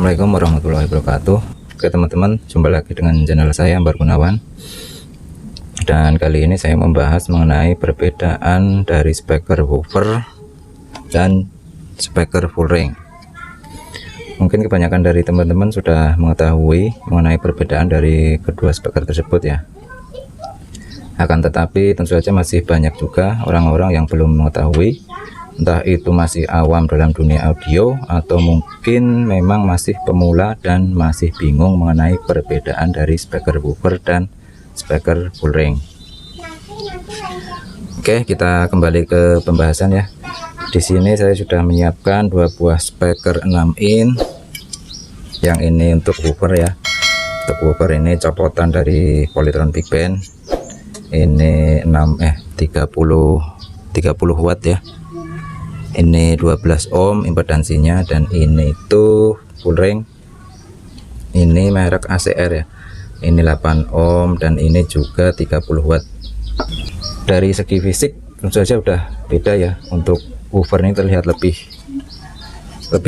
Assalamualaikum warahmatullahi wabarakatuh. Oke teman-teman, jumpa lagi dengan channel saya Ambar Gunawan. Dan kali ini saya membahas mengenai perbedaan dari speaker woofer dan speaker full ring. Mungkin kebanyakan dari teman-teman sudah mengetahui mengenai perbedaan dari kedua speaker tersebut ya. Akan tetapi tentu saja masih banyak juga orang-orang yang belum mengetahui, entah itu masih awam dalam dunia audio atau mungkin memang masih pemula dan masih bingung mengenai perbedaan dari speaker woofer dan speaker full ring. Oke, kita kembali ke pembahasan ya. Di sini saya sudah menyiapkan dua buah speaker 6 in. Yang ini untuk woofer ya. Untuk woofer ini copotan dari Polytron Big Band. Ini 30 watt ya. Ini 12 ohm impedansinya, dan ini tuh full ring. Ini merek ACR ya. Ini 8 ohm dan ini juga 30 watt. Dari segi fisik tentu saja udah beda ya. Untuk woofer ini terlihat lebih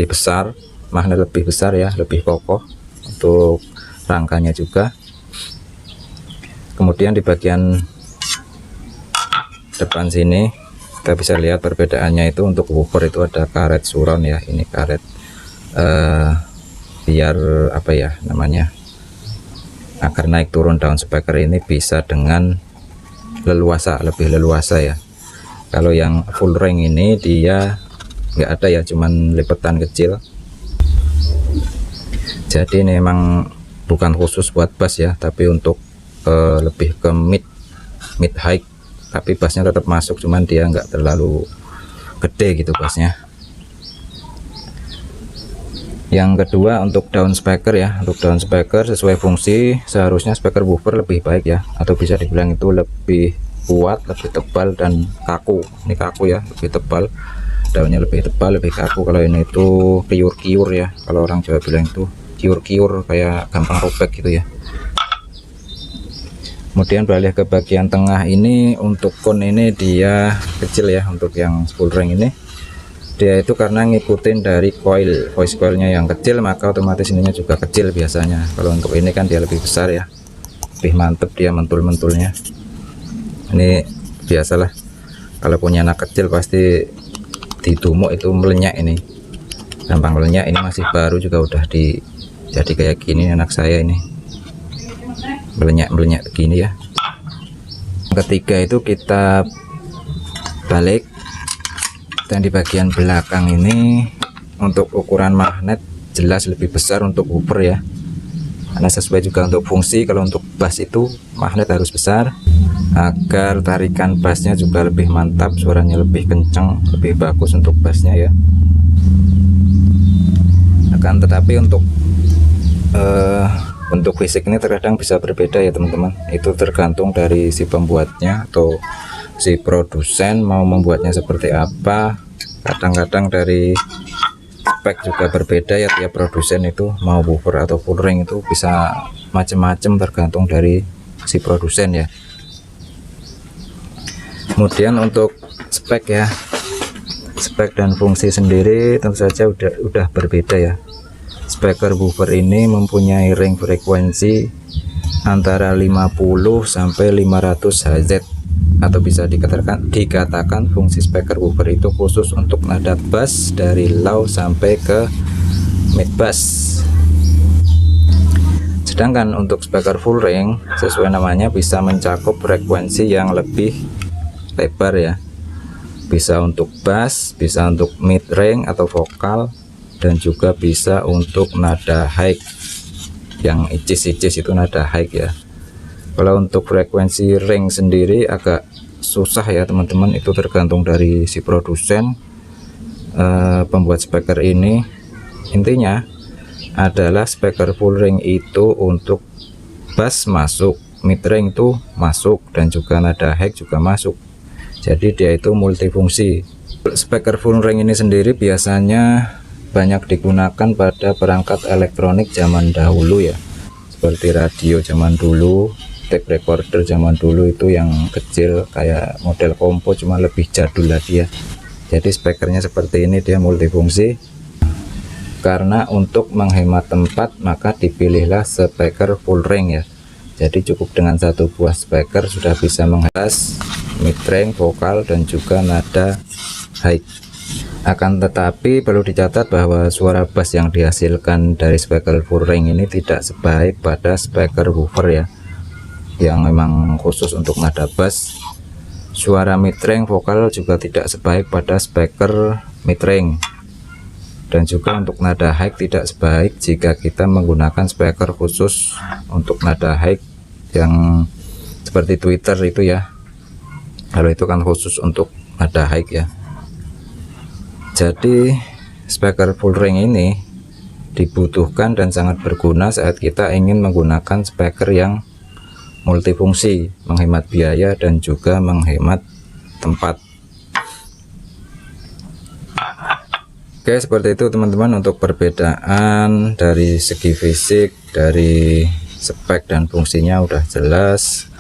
besar, magnet lebih besar ya, lebih kokoh. Untuk rangkanya juga. Kemudian di bagian depan sini kita bisa lihat perbedaannya. Itu untuk woofer itu ada karet surround ya. Ini karet biar apa ya namanya, agar naik turun daun speaker ini bisa dengan leluasa, lebih leluasa ya. Kalau yang full ring ini dia nggak ada ya, cuman lipetan kecil. Jadi ini memang bukan khusus buat bass ya, tapi untuk lebih ke mid high. Tapi bassnya tetap masuk, cuman dia nggak terlalu gede gitu bassnya. Yang kedua untuk down speaker ya. Untuk down speaker sesuai fungsi seharusnya speaker woofer lebih baik ya, atau bisa dibilang itu lebih kuat, lebih tebal dan kaku. Ini kaku ya, lebih tebal, daunnya lebih tebal, lebih kaku. Kalau ini itu kiur-kiur ya, kalau orang Jawa bilang itu kiur-kiur, kayak gampang robek gitu ya. Kemudian beralih ke bagian tengah ini, untuk kon ini dia kecil ya. Untuk yang full ring ini dia itu karena ngikutin dari voice coilnya yang kecil, maka otomatis ininya juga kecil biasanya. Kalau untuk ini kan dia lebih besar ya, lebih mantep dia mentul-mentulnya. Ini biasalah, kalau punya anak kecil pasti didumuk itu melenyak, ini gampang melenyak. Ini masih baru juga udah jadi kayak gini anak saya ini, melenyak begini ya. Ketiga itu kita balik, dan di bagian belakang ini untuk ukuran magnet jelas lebih besar untuk woofer ya, karena sesuai juga untuk fungsi. Kalau untuk bass itu magnet harus besar agar tarikan bassnya juga lebih mantap, suaranya lebih kencang, lebih bagus untuk bassnya ya. Akan tetapi untuk bentuk fisik ini terkadang bisa berbeda ya teman-teman. Itu tergantung dari si pembuatnya atau si produsen mau membuatnya seperti apa. Kadang-kadang dari spek juga berbeda ya, tiap produsen itu mau woofer atau full ring itu bisa macam-macam tergantung dari si produsen ya. Kemudian untuk spek ya, spek dan fungsi sendiri tentu saja udah berbeda ya. Speaker woofer ini mempunyai ring frekuensi antara 50 sampai 500 Hz, atau bisa dikatakan fungsi speaker woofer itu khusus untuk nada bass dari low sampai ke mid bass. Sedangkan untuk speaker full ring sesuai namanya bisa mencakup frekuensi yang lebih lebar ya. Bisa untuk bass, bisa untuk mid ring atau vokal, dan juga bisa untuk nada high. Yang icis-icis itu nada high ya. Kalau untuk frekuensi ring sendiri agak susah ya teman-teman, itu tergantung dari si produsen pembuat speaker ini. Intinya adalah speaker full ring itu untuk bass masuk, mid ring itu masuk, dan juga nada high juga masuk. Jadi dia itu multifungsi. Speaker full ring ini sendiri biasanya banyak digunakan pada perangkat elektronik zaman dahulu ya, seperti radio zaman dulu, tape recorder zaman dulu itu yang kecil kayak model kompo, cuma lebih jadul lagi ya. Jadi speakernya seperti ini, dia multifungsi. karena untuk menghemat tempat maka dipilihlah speaker full range ya. Jadi cukup dengan satu buah speaker sudah bisa menghemat mid range, vokal, dan juga nada high. Akan tetapi perlu dicatat bahwa suara bass yang dihasilkan dari speaker full range ini tidak sebaik pada speaker woofer ya, yang memang khusus untuk nada bass. Suara mid range, vokal juga tidak sebaik pada speaker mid range, dan juga untuk nada high tidak sebaik jika kita menggunakan speaker khusus untuk nada high yang seperti Twitter itu ya. Kalau itu kan khusus untuk nada high ya. Jadi speaker full range ini dibutuhkan dan sangat berguna saat kita ingin menggunakan speaker yang multifungsi, menghemat biaya dan juga menghemat tempat. Oke, seperti itu teman-teman untuk perbedaan dari segi fisik, dari spek dan fungsinya udah jelas.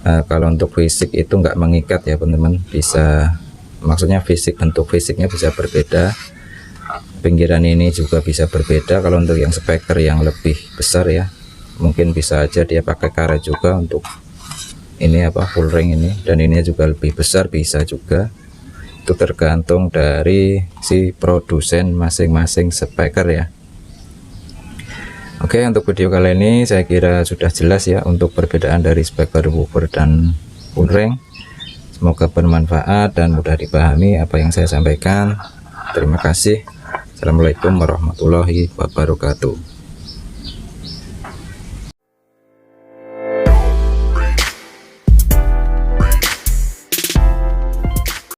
Kalau untuk fisik itu nggak mengikat ya teman-teman, bisa, maksudnya fisik, bentuk fisiknya bisa berbeda, pinggiran ini juga bisa berbeda. Kalau untuk yang speaker yang lebih besar ya, mungkin bisa aja dia pakai karet juga untuk ini apa full range ini, dan ini juga lebih besar bisa juga. Itu tergantung dari si produsen masing-masing speaker ya. Oke, untuk video kali ini saya kira sudah jelas ya untuk perbedaan dari speaker woofer dan full range. Semoga bermanfaat dan mudah dipahami apa yang saya sampaikan. Terima kasih. Assalamualaikum warahmatullahi wabarakatuh.